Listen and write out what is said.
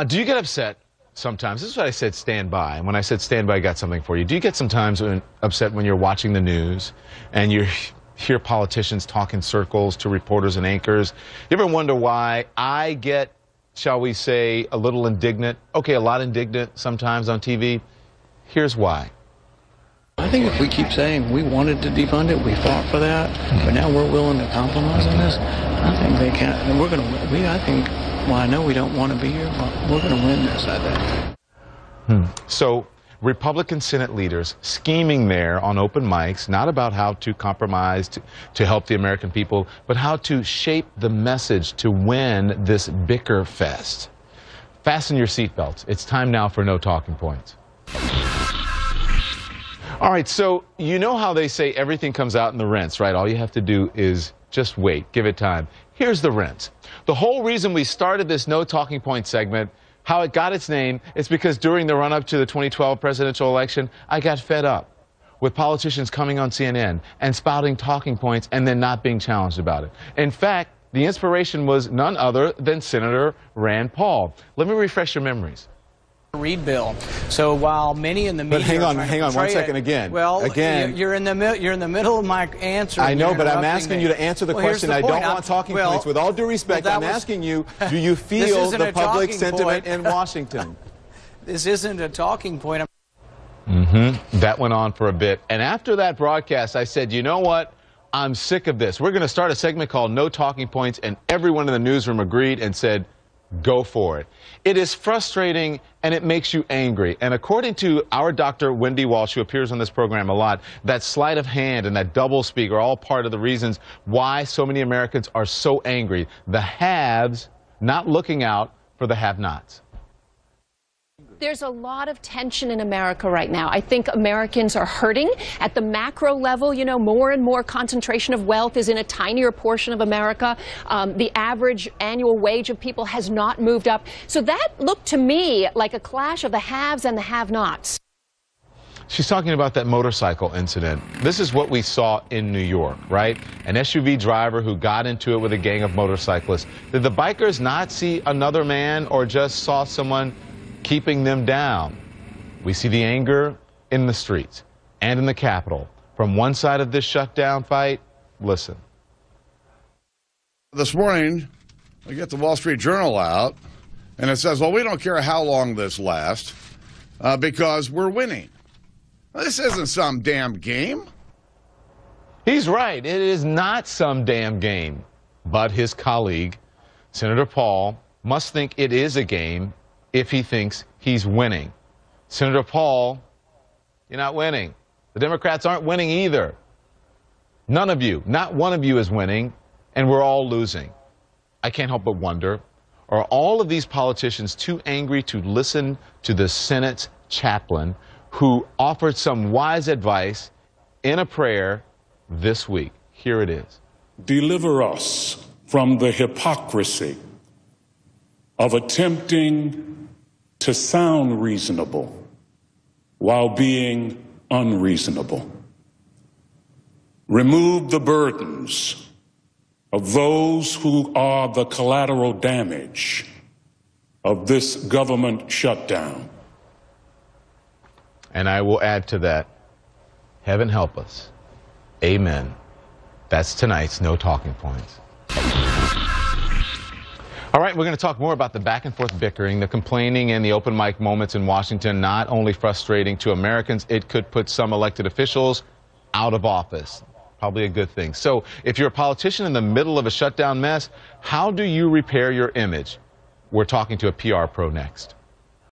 Do you get upset sometimes? This is what I said, stand by. And when I said stand by, I got something for you. Do you get sometimes upset when you're watching the news and you hear politicians talk in circles to reporters and anchors? You ever wonder why I get, shall we say, a little indignant? Okay, a lot indignant sometimes on TV. Here's why. I think if we keep saying we wanted to defund it, we fought for that, but now we're willing to compromise on this, I think they can't. And we're going to. I think. Well, I know we don't want to be here, but we're going to win this, I think. So, Republican Senate leaders scheming there on open mics, not about how to compromise to help the American people, but how to shape the message to win this bicker fest. Fasten your seatbelts. It's time now for No Talking Points. All right, so you know how they say everything comes out in the rinse, right? All you have to do is just wait, give it time. Here's the rinse. The whole reason we started this No Talking Points segment, how it got its name, is because during the run-up to the 2012 presidential election, I got fed up with politicians coming on CNN and spouting talking points and then not being challenged about it. In fact, the inspiration was none other than Senator Rand Paul. Let me refresh your memories. Read bill. So while many in the media, but hang on 1 second again. Well, you're in the middle of my answer. I know, but I'm asking you to answer the question. I don't want talking points. With all due respect, I'm asking you: do you feel the public sentiment in Washington? This isn't a talking point. That went on for a bit, and after that broadcast, I said, you know what? I'm sick of this. We're going to start a segment called No Talking Points, and everyone in the newsroom agreed and said, go for it. It is frustrating and it makes you angry. And according to our Dr. Wendy Walsh, who appears on this program a lot, that sleight of hand and that doublespeak are all part of the reasons why so many Americans are so angry. The haves not looking out for the have-nots. There's a lot of tension in America right now. I think Americans are hurting at the macro level. You know, more and more concentration of wealth is in a tinier portion of America. The average annual wage of people has not moved up. So that looked to me like a clash of the haves and the have-nots. She's talking about that motorcycle incident. This is what we saw in New York, right? An SUV driver who got into it with a gang of motorcyclists. Did the bikers not see another man or just saw someone keeping them down? We see the anger in the streets and in the Capitol. From one side of this shutdown fight, listen. This morning, we get the Wall Street Journal out, and it says, well, we don't care how long this lasts because we're winning. Well, this isn't some damn game. He's right. It is not some damn game. But his colleague, Senator Paul, must think it is a game if he thinks he's winning. Senator Paul, you're not winning. The Democrats aren't winning either. None of you, not one of you is winning, and we're all losing. I can't help but wonder, are all of these politicians too angry to listen to the Senate's chaplain who offered some wise advice in a prayer this week? Here it is. Deliver us from the hypocrisy of attempting to sound reasonable while being unreasonable. Remove the burdens of those who are the collateral damage of this government shutdown. And I will add to that, heaven help us. Amen. That's tonight's No Talking Points. All right, we're going to talk more about the back-and-forth bickering, the complaining, and the open mic moments in Washington. Not only frustrating to Americans, it could put some elected officials out of office. Probably a good thing. So if you're a politician in the middle of a shutdown mess, how do you repair your image? We're talking to a PR pro next.